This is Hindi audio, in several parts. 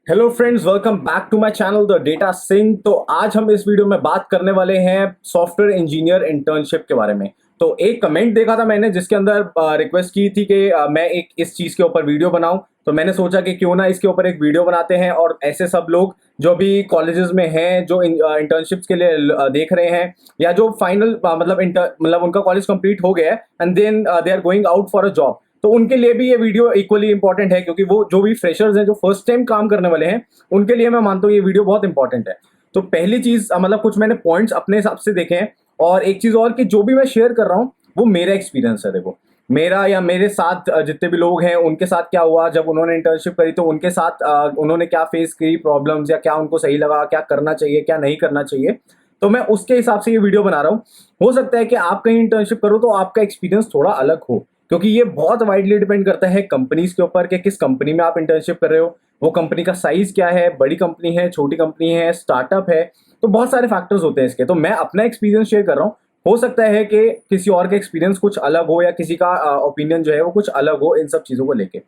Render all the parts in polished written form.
Hello friends, welcome back to my channel the data Singh. तो आज हम इस वीडियो में बात करने वाले हैं सॉफ्टवेयर इंजीनियर इंटर्नशिप के बारे में। तो एक कमेंट देखा था मैंने जिसके अंदर रिक्वेस्ट की थी कि मैं एक इस चीज़ के ऊपर वीडियो बनाऊं। तो मैंने सोचा कि क्यों ना इसके ऊपर एक वीडियो बनाते हैं और ऐसे सब लोग जो भी कॉलेजेस में हैं, जो इंटर्नशिप्स के लिए देख रहे हैं, या जो फाइनल मतलब उनका कॉलेज कंप्लीट हो गया है and then they are going out for a job, तो उनके लिए भी ये वीडियो इक्वली इंपॉर्टेंट है, क्योंकि वो जो भी फ्रेशर्स हैं, जो फर्स्ट टाइम काम करने वाले हैं, उनके लिए मैं मानता हूँ ये वीडियो बहुत इंपॉर्टेंट है। तो पहली चीज मतलब कुछ मैंने पॉइंट्स अपने हिसाब से देखे हैं, और एक चीज और कि जो भी मैं शेयर कर रहा हूँ वो मेरा एक्सपीरियंस है। देखो, मेरा या मेरे साथ जितने भी लोग हैं उनके साथ क्या हुआ जब उन्होंने इंटर्नशिप करी, तो उनके साथ उन्होंने क्या फेस की प्रॉब्लम्स, या क्या उनको सही लगा, क्या करना चाहिए क्या नहीं करना चाहिए। तो मैं उसके हिसाब से ये वीडियो बना रहा हूँ। हो सकता है कि आप कहीं इंटर्नशिप करो तो आपका एक्सपीरियंस थोड़ा अलग हो, क्योंकि ये बहुत वाइडली डिपेंड करता है कंपनीज के ऊपर कि किस कंपनी में आप इंटर्नशिप कर रहे हो, वो कंपनी का साइज क्या है, बड़ी कंपनी है, छोटी कंपनी है, स्टार्टअप है। तो बहुत सारे फैक्टर्स होते हैं इसके। तो मैं अपना एक्सपीरियंस शेयर कर रहा हूँ। हो सकता है कि किसी और का एक्सपीरियंस कुछ अलग हो, या किसी का ओपिनियन जो है वो कुछ अलग हो इन सब चीज़ों को लेके।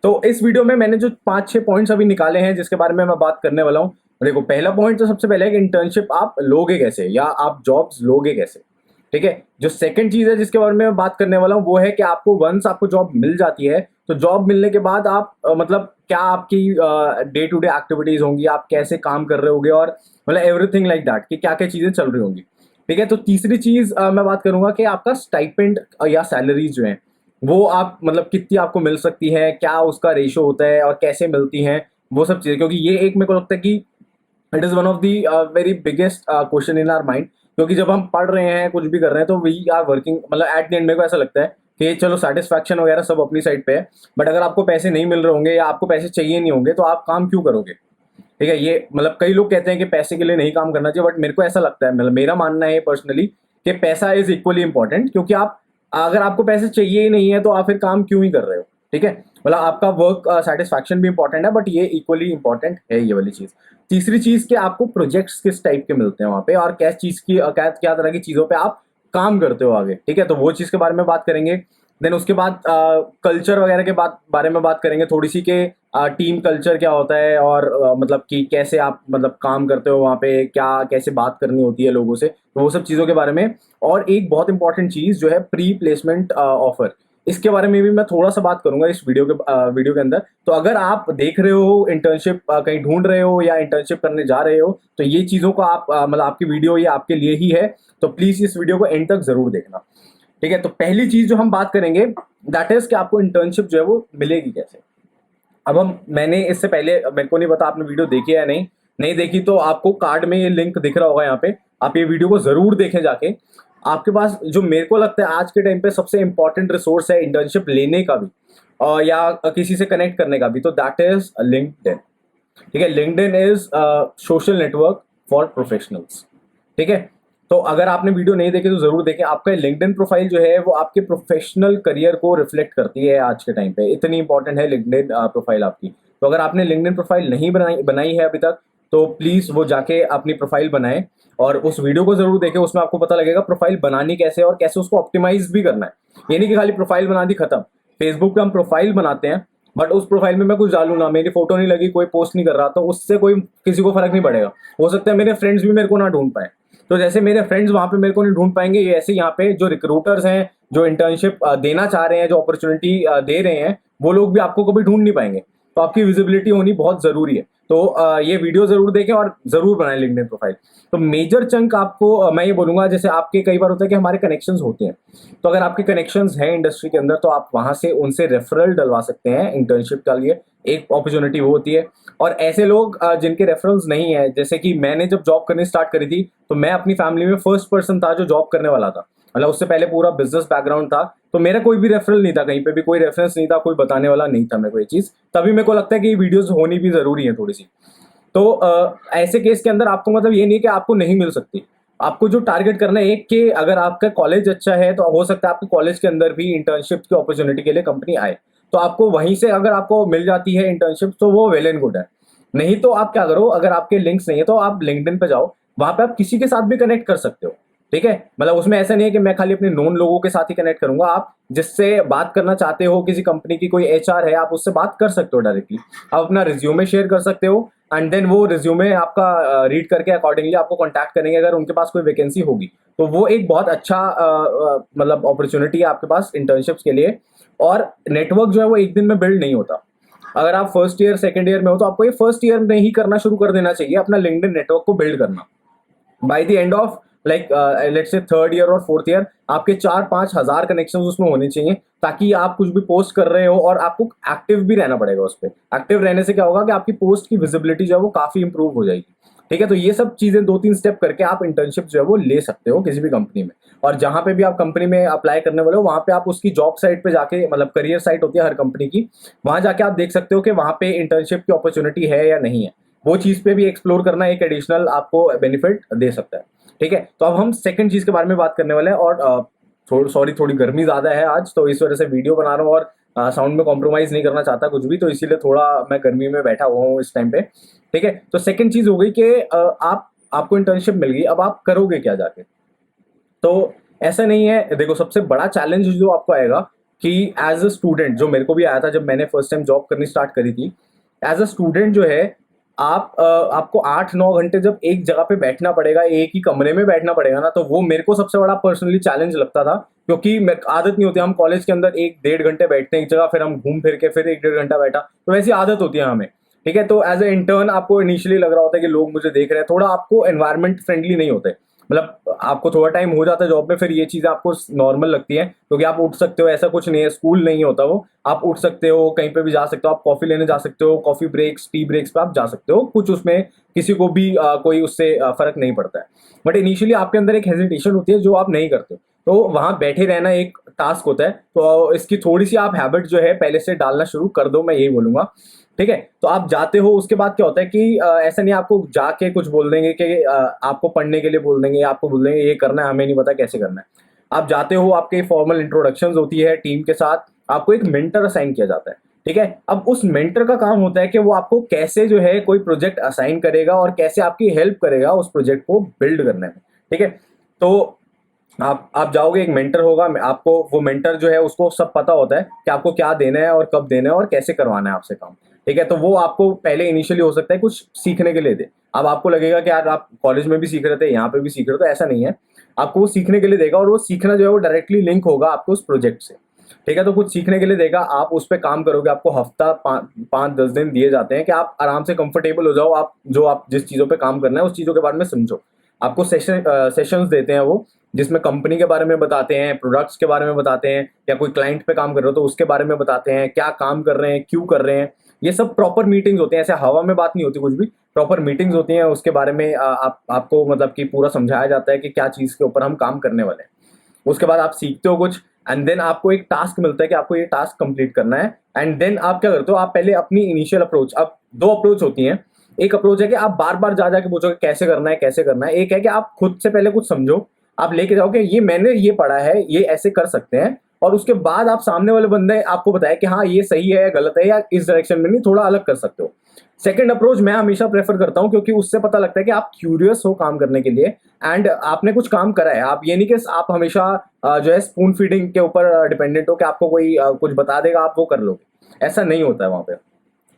तो इस वीडियो में मैंने जो 5-6 पॉइंट्स अभी निकाले हैं जिसके बारे में मैं बात करने वाला हूँ। देखो, पहला पॉइंट तो सबसे पहले है कि इंटर्नशिप आप लोगे कैसे, या आप जॉब्स लोगे कैसे। ठीक है। जो सेकंड चीज है जिसके बारे में मैं बात करने वाला हूँ वो है कि आपको वंस आपको जॉब मिल जाती है, तो जॉब मिलने के बाद आप मतलब क्या आपकी डे टू डे एक्टिविटीज होंगी, आप कैसे काम कर रहे होगे, और मतलब एवरीथिंग लाइक दैट कि क्या क्या चीजें चल रही होंगी। ठीक है। तो तीसरी चीज मैं बात करूंगा कि आपका स्टाइपेंड या सैलरीज जो है वो आप मतलब कितनी आपको मिल सकती है, क्या उसका रेशो होता है, और कैसे मिलती हैं वो सब चीजें, क्योंकि ये एक मेरे को लगता है कि it is one of the very biggest question in our mind. क्योंकि जब हम पढ़ रहे हैं, कुछ भी कर रहे हैं, तो वी आर वर्किंग, मतलब एट द एंड मेरे को ऐसा लगता है कि चलो सेटिस्फैक्शन वगैरह सब अपनी साइड पे है, बट अगर आपको पैसे नहीं मिल रहे होंगे या आपको पैसे चाहिए नहीं होंगे तो आप काम क्यों करोगे। ठीक है। ये मतलब कई लोग कहते हैं कि पैसे के लिए नहीं काम करना चाहिए, बट मेरे को ऐसा लगता है, मतलब मेरा मानना है पर्सनली कि पैसा इज इक्वली इंपॉर्टेंट। क्योंकि आप, अगर आपको पैसे चाहिए ही नहीं है तो आप फिर काम क्यों ही कर रहे हो। ठीक है। मतलब आपका वर्क सेटिस्फैक्शन भी इंपॉर्टेंट है, बट ये इक्वली इंपॉर्टेंट है ये वाली चीज। तीसरी चीज कि आपको प्रोजेक्ट्स किस टाइप के मिलते हैं वहां पे, और क्या चीज की क्या क्या तरह की चीजों पे आप काम करते हो आगे। ठीक है। तो वो चीज के बारे में बात करेंगे। देन उसके बाद कल्चर वगैरह के बारे में बात करेंगे थोड़ी सी, कि टीम कल्चर क्या होता है, और मतलब कि कैसे आप मतलब काम करते हो वहाँ पे, क्या कैसे बात करनी होती है लोगों से, तो वो सब चीज़ों के बारे में। और एक बहुत इंपॉर्टेंट चीज़ जो है प्री प्लेसमेंट ऑफर, इसके बारे में भी मैं थोड़ा सा बात करूंगा इस वीडियो के अंदर। तो अगर आप देख रहे हो इंटर्नशिप कहीं ढूंढ रहे हो या इंटर्नशिप करने जा रहे हो, तो ये चीज़ों को आप मतलब आपकी वीडियो ये आपके लिए ही है। तो प्लीज़ इस वीडियो को एंड तक ज़रूर देखना। ठीक है। तो पहली चीज़ जो हम बात करेंगे दैट इज कि आपको इंटर्नशिप जो है वो मिलेगी कैसे। अब हम, मैंने इससे पहले, मेरे को नहीं पता आपने वीडियो देखी है या नहीं, नहीं देखी तो आपको कार्ड में ये लिंक दिख रहा होगा यहाँ पे, आप ये वीडियो को जरूर देखें जाके। आपके पास जो मेरे को लगता है आज के टाइम पे सबसे इंपॉर्टेंट रिसोर्स है इंटर्नशिप लेने का भी, और या किसी से कनेक्ट करने का भी, तो दैट इज लिंक्डइन। ठीक है। LinkedIn is social network for professionals. ठीक है। तो अगर आपने वीडियो नहीं देखी तो जरूर देखें। आपका लिंक्डइन प्रोफाइल जो है वो आपके प्रोफेशनल करियर को रिफ्लेक्ट करती है आज के टाइम पे, इतनी इंपॉर्टेंट है लिंक्डइन प्रोफाइल आपकी। तो अगर आपने लिंक्डइन प्रोफाइल नहीं बनाई है अभी तक, तो प्लीज वो जाके अपनी प्रोफाइल बनाएं, और उस वीडियो को जरूर देखें। उसमें आपको पता लगेगा प्रोफाइल बनानी कैसे है और कैसे उसको ऑप्टिमाइज भी करना है। ये नहीं कि खाली प्रोफाइल बना दी खत्म। फेसबुक पे हम प्रोफाइल बनाते हैं, बट उस प्रोफाइल में मैं कुछ डालू ना, मेरी फोटो नहीं लगी, कोई पोस्ट नहीं कर रहा, तो उससे कोई किसी को फर्क नहीं पड़ेगा। हो सकता है मेरे फ्रेंड्स भी मेरे को ना ढूंढ पाए। तो जैसे मेरे फ्रेंड्स वहां पे मेरे को नहीं ढूंढ पाएंगे, ये ऐसे यहाँ पे जो रिक्रूटर्स हैं, जो इंटर्नशिप देना चाह रहे हैं, जो अपॉर्चुनिटी दे रहे हैं, वो लोग भी आपको कभी ढूंढ नहीं पाएंगे। तो आपकी विजिबिलिटी होनी बहुत जरूरी है। तो ये वीडियो जरूर देखें और जरूर बनाएं लिंक्डइन प्रोफाइल। तो मेजर चंक आपको मैं ये बोलूंगा, जैसे आपके कई बार होता है कि हमारे कनेक्शंस होते हैं, तो अगर आपके कनेक्शंस हैं इंडस्ट्री के अंदर तो आप वहां से उनसे रेफरल डलवा सकते हैं इंटर्नशिप के लिए। एक अपॉर्चुनिटी वो होती है। और ऐसे लोग जिनके रेफरल्स नहीं है, जैसे कि मैंने जब जॉब करनी स्टार्ट करी थी, तो मैं अपनी फैमिली में फर्स्ट पर्सन था जो जॉब करने वाला था। मतलब उससे पहले पूरा बिजनेस बैकग्राउंड था, तो मेरा कोई भी रेफरल नहीं था, कहीं पे भी कोई रेफरेंस नहीं था, कोई बताने वाला नहीं था मेरे को ये चीज। तभी मेरे को लगता है कि ये वीडियोस होनी भी जरूरी है थोड़ी सी। तो ऐसे केस के अंदर आपको मतलब ये नहीं कि आपको नहीं मिल सकती। आपको जो टारगेट करना है एक, कि अगर आपका कॉलेज अच्छा है तो हो सकता है आपके कॉलेज के अंदर भी इंटर्नशिप की अपॉर्चुनिटी के लिए कंपनी आए, तो आपको वहीं से अगर आपको मिल जाती है इंटर्नशिप तो वो वेल एंड गुड है। नहीं तो आप क्या करो, अगर आपके लिंक्स नहीं है तो आप लिंक्डइन पे जाओ, वहां पे आप किसी के साथ भी कनेक्ट कर सकते हो। ठीक है, मतलब उसमें ऐसा नहीं है कि मैं खाली अपने नोन लोगों के साथ ही कनेक्ट करूंगा। आप जिससे बात करना चाहते हो, किसी कंपनी की कोई एचआर है, आप उससे बात कर सकते हो डायरेक्टली। आप अपना रिज्यूमे शेयर कर सकते हो एंड देन वो रिज्यूमे आपका रीड करके अकॉर्डिंगली आपको कॉन्टैक्ट करेंगे अगर उनके पास कोई वैकेंसी होगी। तो वो एक बहुत अच्छा मतलब अपॉर्चुनिटी है आपके पास इंटर्नशिप्स के लिए। और नेटवर्क जो है वो एक दिन में बिल्ड नहीं होता। अगर आप फर्स्ट ईयर सेकंड ईयर में हो तो आपको ये फर्स्ट ईयर में ही करना शुरू कर देना चाहिए, अपना लिंक्डइन नेटवर्क को बिल्ड करना। By the end of like let's say third year और फोर्थ ईयर आपके 4-5 हज़ार कनेक्शन उसमें होने चाहिए, ताकि आप कुछ भी पोस्ट कर रहे हो और आपको एक्टिव भी रहना पड़ेगा उस पर। एक्टिव रहने से क्या होगा कि आपकी पोस्ट की विजिबिलिटी जो है वो काफी इंप्रूव हो जाएगी। ठीक है, तो ये सब चीजें 2-3 स्टेप करके आप इंटर्नशिप जो है वो ले सकते हो किसी भी कंपनी में। और जहां पे भी आप कंपनी में अप्लाई करने वाले हो वहां पे आप उसकी जॉब साइट पे जाके, मतलब करियर साइट होती है हर कंपनी की, वहां जाके आप देख सकते हो कि वहां पे इंटर्नशिप की अपॉर्चुनिटी है या नहीं है। वो चीज पे भी एक्सप्लोर करना एक एडिशनल आपको बेनिफिट दे सकता है। ठीक है, तो अब हम सेकंड चीज के बारे में बात करने वाले हैं। और थोड़ी गर्मी ज्यादा है आज, तो इस वजह से वीडियो बना रहा हूँ और साउंड में कॉम्प्रोमाइज नहीं करना चाहता कुछ भी, तो इसीलिए थोड़ा मैं गर्मी में बैठा हुआ हूँ इस टाइम पे। ठीक है, तो सेकंड चीज हो गई कि आपको इंटर्नशिप मिल गई, अब आप करोगे क्या जाके। तो ऐसा नहीं है, देखो सबसे बड़ा चैलेंज जो आपको आएगा कि एज अ स्टूडेंट, जो मेरे को भी आया था जब मैंने फर्स्ट टाइम जॉब करनी स्टार्ट करी थी, एज अ स्टूडेंट जो है आपको 8-9 घंटे जब एक जगह पे बैठना पड़ेगा, एक ही कमरे में बैठना पड़ेगा ना, तो वो मेरे को सबसे बड़ा पर्सनली चैलेंज लगता था। क्योंकि आदत नहीं होती, हम कॉलेज के अंदर 1-1.5 घंटे बैठते हैं एक जगह, फिर हम घूम फिर के फिर 1-1.5 घंटा बैठा, तो वैसी आदत होती है हमें। ठीक है, तो एज ए इंटर्न आपको इनिशियली लग रहा होता है कि लोग मुझे देख रहे हैं, थोड़ा आपको एनवायरमेंट फ्रेंडली नहीं होते। मतलब आपको थोड़ा टाइम हो जाता है जॉब में, फिर ये चीजें आपको नॉर्मल लगती है, क्योंकि आप उठ सकते हो, ऐसा कुछ नहीं है, स्कूल नहीं होता वो। आप उठ सकते हो, कहीं पे भी जा सकते हो, आप कॉफी लेने जा सकते हो, कॉफी ब्रेक्स, टी ब्रेक्स पे आप जा सकते हो, कुछ उसमें किसी को भी कोई उससे फर्क नहीं पड़ता है। बट इनिशियली आपके अंदर एक हेजिटेशन होती है जो आप नहीं करते हो, तो वहां बैठे रहना एक टास्क होता है। तो इसकी थोड़ी सी आप हैबिट जो है पहले से डालना शुरू कर दो, मैं यही बोलूंगा। ठीक है, तो आप जाते हो, उसके बाद क्या होता है कि ऐसा नहीं आपको जाके कुछ बोल देंगे कि आपको पढ़ने के लिए बोल देंगे, आपको बोल देंगे ये करना है, हमें नहीं पता कैसे करना है। आप जाते हो, आपके फॉर्मल इंट्रोडक्शन होती है टीम के साथ, आपको एक मेंटर असाइन किया जाता है। ठीक है, अब उस मेंटर का काम होता है कि वो आपको कैसे जो है कोई प्रोजेक्ट असाइन करेगा और कैसे आपकी हेल्प करेगा उस प्रोजेक्ट को बिल्ड करने में। ठीक है, तो आप जाओगे, एक मेंटर होगा, आपको वो मेंटर जो है उसको सब पता होता है कि आपको क्या देना है और कब देना है और कैसे करवाना है आपसे काम। ठीक है, तो वो आपको पहले इनिशियली हो सकता है कुछ सीखने के लिए दे। अब आपको लगेगा कि यार आप कॉलेज में भी सीख रहे थे, यहाँ पे भी सीख रहे हो, तो ऐसा नहीं है। आपको वो सीखने के लिए देगा और वो सीखना जो है वो डायरेक्टली लिंक होगा आपको उस प्रोजेक्ट से। ठीक है, तो कुछ सीखने के लिए देगा, आप उस पर काम करोगे, आपको हफ्ता 5-10 दिन दिए जाते हैं कि आप आराम से कंफर्टेबल हो जाओ, आप जिस चीज़ों पे काम करना है उस चीज़ों के बारे में समझो। आपको सेशंस देते हैं वो, जिसमें कंपनी के बारे में बताते हैं, प्रोडक्ट्स के बारे में बताते हैं, या कोई क्लाइंट पे काम कर रहे हो तो उसके बारे में बताते हैं, क्या काम कर रहे हैं, क्यों कर रहे हैं। ये सब प्रॉपर मीटिंग्स होते हैं, ऐसे हवा में बात नहीं होती कुछ भी, प्रॉपर मीटिंग्स होती हैं। उसके बारे में आपको मतलब कि पूरा समझाया जाता है कि क्या चीज़ के ऊपर हम काम करने वाले हैं। उसके बाद आप सीखते हो कुछ, एंड देन आपको एक टास्क मिलता है कि आपको ये टास्क कंप्लीट करना है। एंड देन आप क्या करते हो, आप पहले अपनी इनिशियल अप्रोच, अब 2 अप्रोच होती हैं। एक अप्रोच है कि आप बार बार जा जाके पूछोगे कैसे करना है, कैसे करना है। एक है कि आप खुद से पहले कुछ समझो, आप लेके जाओ कि ये मैंने ये पढ़ा है, ये ऐसे कर सकते हैं, और उसके बाद आप सामने वाले बंदे आपको बताए कि हाँ ये सही है या गलत है, या इस डायरेक्शन में नहीं, थोड़ा अलग कर सकते हो। सेकंड अप्रोच मैं हमेशा प्रेफर करता हूँ, क्योंकि उससे पता लगता है कि आप क्यूरियस हो काम करने के लिए, एंड आपने कुछ काम करा है। आप ये नहीं कि आप हमेशा जो है स्पून फीडिंग के ऊपर डिपेंडेंट हो कि आपको कोई कुछ बता देगा आप वो कर लोगे, ऐसा नहीं होता है वहां पे।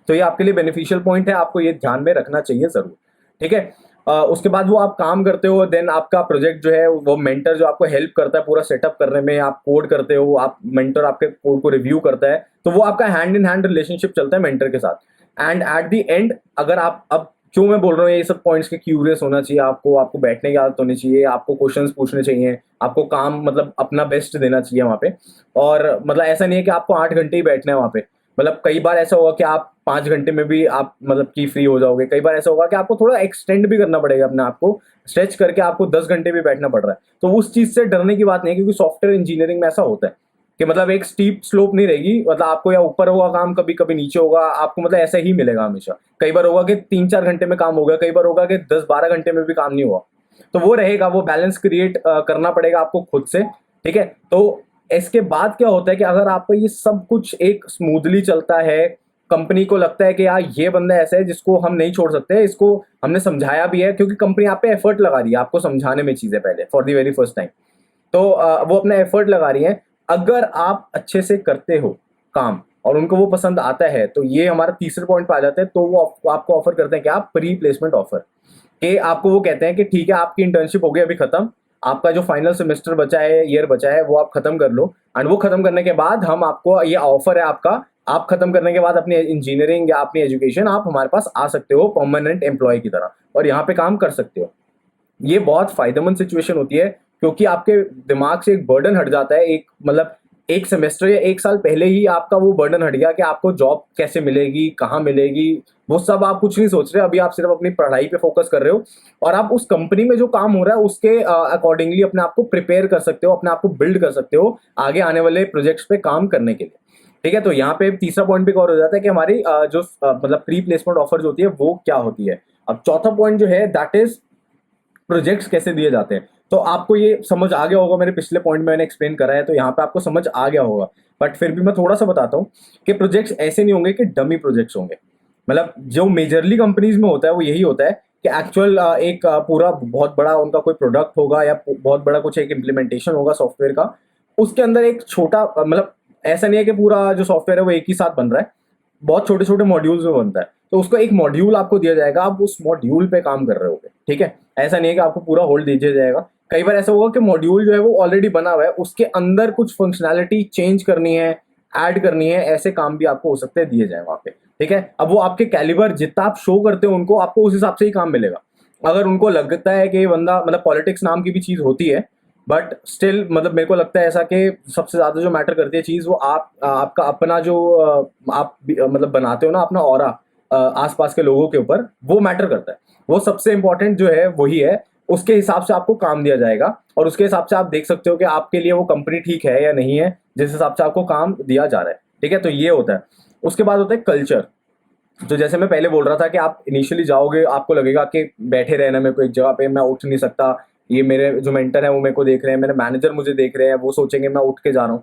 तो ये आपके लिए बेनिफिशियल पॉइंट है, आपको ये ध्यान में रखना चाहिए जरूर। ठीक है, उसके बाद वो आप काम करते हो, देन आपका प्रोजेक्ट जो है वो मेंटर जो आपको हेल्प करता है पूरा सेटअप करने में, आप कोड करते हो, आप मेंटर आपके कोड को रिव्यू करता है, तो वो आपका हैंड इन हैंड रिलेशनशिप चलता है मेंटर के साथ। एंड एट द एंड, अगर आप अब क्यों मैं बोल रहा हूँ ये सब पॉइंट्स के, क्यूरियस होना चाहिए आपको बैठने की आदत होनी चाहिए, आपको क्वेश्चंस पूछने चाहिए, आपको काम मतलब अपना बेस्ट देना चाहिए वहाँ पे। और मतलब ऐसा नहीं है कि आपको 8 घंटे ही बैठना है वहाँ पे। मतलब कई बार ऐसा होगा कि आप 5 घंटे में भी आप मतलब कि फ्री हो जाओगे, कई बार ऐसा होगा कि आपको थोड़ा एक्सटेंड भी करना पड़ेगा अपने आप को, स्ट्रेच करके आपको 10 घंटे भी बैठना पड़ रहा है। तो उस चीज से डरने की बात नहीं है, क्योंकि सॉफ्टवेयर इंजीनियरिंग में ऐसा होता है कि मतलब एक स्टीप स्लोप नहीं रहेगी, मतलब आपको या ऊपर होगा काम, कभी कभी नीचे होगा आपको, मतलब ऐसा ही मिलेगा हमेशा। कई बार होगा कि 3-4 घंटे में काम हो गया, कई बार होगा कि 10-12 घंटे में भी काम नहीं हुआ। तो वो रहेगा, वो बैलेंस क्रिएट करना पड़ेगा आपको खुद से। ठीक है, तो इसके बाद क्या होता है कि अगर आपका ये सब कुछ एक स्मूथली चलता है, कंपनी को लगता है कि यार ये बंदा ऐसा है जिसको हम नहीं छोड़ सकते, इसको हमने समझाया भी है, क्योंकि कंपनी आप पे एफर्ट लगा रही है आपको समझाने में चीज़ें पहले for the very first time. तो वो अपना एफर्ट लगा रही है। अगर आप अच्छे से करते हो काम और उनको वो पसंद आता है, तो ये हमारा तीसरे पॉइंट पे आ जाता है। तो वो आपको ऑफर करते हैं कि आप प्री प्लेसमेंट ऑफर, कि आपको वो कहते हैं कि ठीक है आपकी इंटर्नशिप हो गई अभी खत्म, आपका जो फाइनल सेमेस्टर बचा है, ईयर बचा है, वो आप खत्म कर लो। एंड वो खत्म करने के बाद हम आपको ये ऑफर है आपका, आप खत्म करने के बाद अपनी इंजीनियरिंग या अपनी एजुकेशन आप हमारे पास आ सकते हो परमानेंट एम्प्लॉय की तरह और यहाँ पे काम कर सकते हो। ये बहुत फायदेमंद सिचुएशन होती है, क्योंकि आपके दिमाग से एक बर्डन हट जाता है। एक मतलब एक सेमेस्टर या एक साल पहले ही आपका वो बर्डन हट गया कि आपको जॉब कैसे मिलेगी, कहाँ मिलेगी, वो सब आप कुछ नहीं सोच रहे। अभी आप सिर्फ अपनी पढ़ाई पे फोकस कर रहे हो और आप उस कंपनी में जो काम हो रहा है उसके अकॉर्डिंगली अपने आप को प्रिपेयर कर सकते हो, अपने आप को बिल्ड कर सकते हो आगे आने वाले प्रोजेक्ट्स पे काम करने के लिए। ठीक है, तो यहाँ पे तीसरा पॉइंट भी कवर हो जाता है कि हमारी जो मतलब प्री प्लेसमेंट ऑफर जो होती है वो क्या होती है। अब चौथा पॉइंट जो है दैट इज प्रोजेक्ट्स कैसे दिए जाते हैं। तो आपको ये समझ आ गया होगा, मेरे पिछले पॉइंट में मैंने एक्सप्लेन करा है, तो यहाँ पे आपको समझ आ गया होगा। बट फिर भी मैं थोड़ा सा बताता हूँ कि प्रोजेक्ट्स ऐसे नहीं होंगे कि डमी प्रोजेक्ट्स होंगे। मतलब जो मेजरली कंपनीज में होता है वो यही होता है कि एक्चुअल एक पूरा बहुत बड़ा उनका कोई प्रोडक्ट होगा या बहुत बड़ा कुछ एक इम्प्लीमेंटेशन होगा सॉफ्टवेयर का, उसके अंदर एक छोटा मतलब ऐसा नहीं है कि पूरा जो सॉफ्टवेयर है वो एक ही साथ बन रहा है, बहुत छोटे छोटे मॉड्यूल्स में बनता है। तो उसका एक मॉड्यूल आपको दिया जाएगा, आप उस मॉड्यूल पे काम कर रहे होगे। ठीक है, ऐसा नहीं है कि आपको पूरा होल्ड दे दिया जाएगा। कई बार ऐसा होगा कि मॉड्यूल जो है वो ऑलरेडी बना हुआ है, उसके अंदर कुछ फंक्शनैलिटी चेंज करनी है, ऐड करनी है, ऐसे काम भी आपको हो सकते हैं दिए जाए वहाँ पे। ठीक है, अब वो आपके कैलिबर जितना आप शो करते हो उनको, आपको उस हिसाब से ही काम मिलेगा। अगर उनको लगता है कि ये बंदा मतलब पॉलिटिक्स नाम की भी चीज़ होती है, बट स्टिल मतलब मेरे को लगता है ऐसा कि सबसे ज्यादा जो मैटर करती है चीज वो आपका अपना जो आप मतलब बनाते हो ना अपना ऑरा आसपास के लोगों के ऊपर, वो मैटर करता है। वो सबसे इंपॉर्टेंट जो है वही है। उसके हिसाब से आपको काम दिया जाएगा और उसके हिसाब से आप देख सकते हो कि आपके लिए वो कंपनी ठीक है या नहीं है, जिस हिसाब से आपको काम दिया जा रहा है। ठीक है, तो ये होता है। उसके बाद होता है कल्चर। तो जैसे मैं पहले बोल रहा था कि आप इनिशियली जाओगे, आपको लगेगा कि बैठे रहना मेरे को एक जगह पे, मैं उठ नहीं सकता, ये मेरे जो मेंटर है वो मेरे को देख रहे हैं, मेरे मैनेजर मुझे देख रहे हैं, वो सोचेंगे मैं उठ के जा रहा हूँ।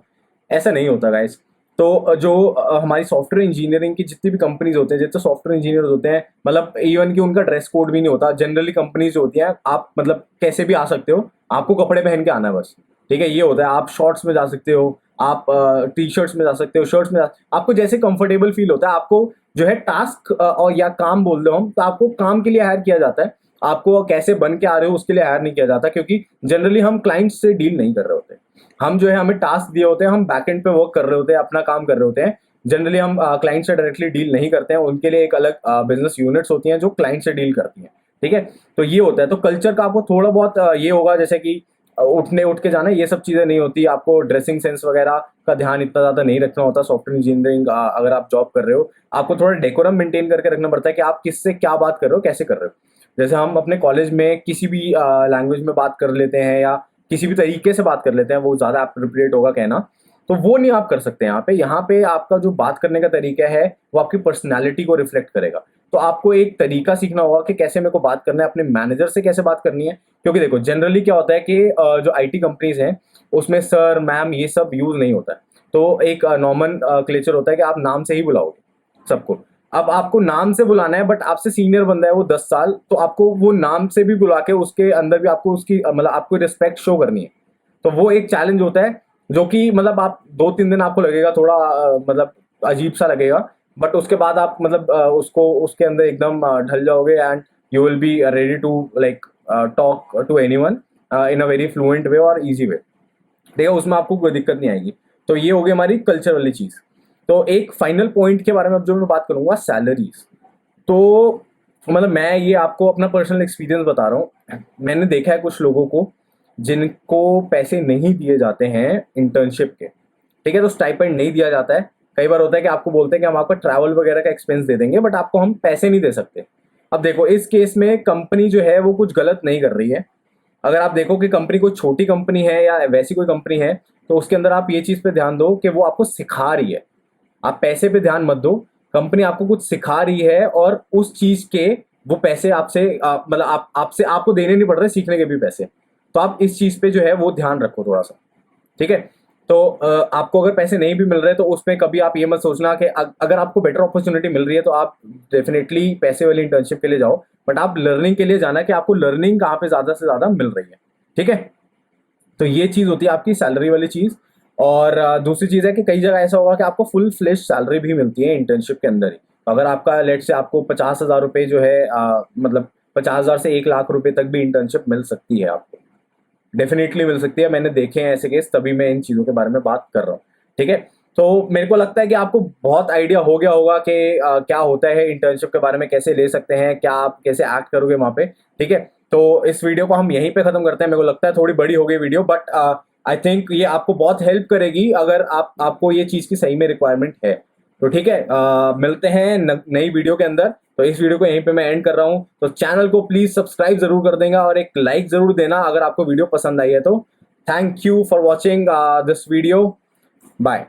ऐसा नहीं होता गाइस। तो जो हमारी सॉफ्टवेयर इंजीनियरिंग की जितनी भी कंपनीज होते हैं, जितने सॉफ्टवेयर इंजीनियर होते हैं, मतलब इवन कि उनका ड्रेस कोड भी नहीं होता। जनरली कंपनीज जो होती हैं, आप मतलब कैसे भी आ सकते हो, आपको कपड़े पहन के आना है बस। ठीक है, ये होता है। आप शॉर्ट्स में जा सकते हो, आप टी शर्ट्स में जा सकते हो, शर्ट्स में आपको जैसे कंफर्टेबल फील होता है। आपको जो है टास्क और या काम बोल रहे हो हम, तो आपको काम के लिए हायर किया जाता है। आपको कैसे बन के आ रहे हो उसके लिए हायर नहीं किया जाता, क्योंकि जनरली हम क्लाइंट्स से डील नहीं कर रहे होते। हम जो है हमें टास्क दिए होते हैं, हम बैकएंड पे वर्क कर रहे होते हैं, अपना काम कर रहे होते हैं। जनरली हम क्लाइंट से डायरेक्टली डील नहीं करते हैं, उनके लिए एक अलग बिजनेस यूनिट्स होती हैं जो क्लाइंट से डील करती हैं। ठीक है, तो ये होता है। तो कल्चर का आपको थोड़ा बहुत ये होगा, जैसे कि उठ के जाना, ये सब चीज़ें नहीं होती। आपको ड्रेसिंग सेंस वगैरह का ध्यान इतना ज़्यादा नहीं रखना होता। सॉफ्टवेयर इंजीनियरिंग अगर आप जॉब कर रहे हो, आपको थोड़ा डेकोरम मेंटेन करके रखना पड़ता है कि आप किससे क्या बात कर रहे हो, कैसे कर रहे हो। जैसे हम अपने कॉलेज में किसी भी लैंग्वेज में बात कर लेते हैं या किसी भी तरीके से बात कर लेते हैं, वो ज़्यादा अप्रोप्रिएट होगा कहना, तो वो नहीं आप कर सकते यहाँ पे। यहाँ पे आपका जो बात करने का तरीका है वो आपकी पर्सनैलिटी को रिफ्लेक्ट करेगा। तो आपको एक तरीका सीखना होगा कि कैसे मेरे को बात करना है, अपने मैनेजर से कैसे बात करनी है। क्योंकि देखो जनरली क्या होता है कि जो आईटी कंपनीज हैं उसमें सर मैम ये सब यूज नहीं होता है। तो एक नॉर्मल क्लेचर होता है कि आप नाम से ही बुलाओगे सबको। अब आपको नाम से बुलाना है, बट आपसे सीनियर बंदा है वो 10 साल, तो आपको वो नाम से भी बुला के उसके अंदर भी आपको उसकी मतलब आपको रिस्पेक्ट शो करनी है। तो वो एक चैलेंज होता है, जो कि मतलब आप 2-3 दिन आपको लगेगा थोड़ा मतलब अजीब सा लगेगा, बट उसके बाद आप मतलब उसको उसके अंदर एकदम ढल जाओगे and you will be ready to like talk to anyone in a very fluent way और इजी वे। देखो उसमें आपको कोई दिक्कत नहीं आएगी। तो ये हो गई हमारी कल्चर वाली चीज़। तो एक फाइनल पॉइंट के बारे में अब जो मैं बात करूंगा, सैलरीज। तो मतलब मैं ये आपको अपना पर्सनल एक्सपीरियंस बता रहा हूँ। मैंने देखा है कुछ लोगों को जिनको पैसे नहीं दिए जाते हैं इंटर्नशिप के। ठीक है, तो स्टाइपेंड नहीं दिया जाता है। कई बार होता है कि आपको बोलते हैं कि हम आपका ट्रैवल वगैरह का एक्सपेंस दे देंगे, बट आपको हम पैसे नहीं दे सकते। अब देखो इस केस में कंपनी जो है वो कुछ गलत नहीं कर रही है। अगर आप देखो कि कंपनी कोई छोटी कंपनी है या वैसी कोई कंपनी है, तो उसके अंदर आप ये चीज़ पे ध्यान दो कि वो आपको सिखा रही है। आप पैसे पे ध्यान मत दो। कंपनी आपको कुछ सिखा रही है और उस चीज के वो पैसे आपसे मतलब आपसे आपको देने नहीं पड़ रहे सीखने के भी पैसे। तो आप इस चीज पे जो है वो ध्यान रखो थोड़ा सा। ठीक है, तो आपको अगर पैसे नहीं भी मिल रहे तो उसमें कभी आप ये मत सोचना कि अगर आपको बेटर अपॉर्चुनिटी मिल रही है तो आप डेफिनेटली पैसे वाली इंटर्नशिप के लिए जाओ, बट आप लर्निंग के लिए जाना कि आपको लर्निंग कहाँ पे ज़्यादा से ज़्यादा मिल रही है। ठीक है, तो ये चीज़ होती है आपकी सैलरी वाली चीज़। और दूसरी चीज़ है कि कई जगह ऐसा होगा कि आपको फुल फ्लेश सैलरी भी मिलती है इंटर्नशिप के अंदर ही। तो अगर आपका लेट से आपको 50,000 रुपये जो है मतलब 50,000 से 1 लाख रुपए तक भी इंटर्नशिप मिल सकती है आपको, डेफिनेटली मिल सकती है। मैंने देखे हैं ऐसे केस, तभी मैं इन चीज़ों के बारे में बात कर रहा हूँ। ठीक है, तो मेरे को लगता है कि आपको बहुत आइडिया हो गया होगा कि क्या होता है इंटर्नशिप के बारे में, कैसे ले सकते हैं, क्या आप कैसे एक्ट करोगे वहाँ पे। ठीक है, तो इस वीडियो को हम यहीं पे खत्म करते हैं। मेरे को लगता है थोड़ी बड़ी हो गई वीडियो, बट आई थिंक ये आपको बहुत हेल्प करेगी अगर आपको ये चीज़ की सही में रिक्वायरमेंट है। तो ठीक है, मिलते हैं नई वीडियो के अंदर। तो इस वीडियो को यहीं पे मैं एंड कर रहा हूँ। तो चैनल को प्लीज सब्सक्राइब जरूर कर देगा और एक लाइक जरूर देना अगर आपको वीडियो पसंद आई है तो। Thank you for watching this video. Bye.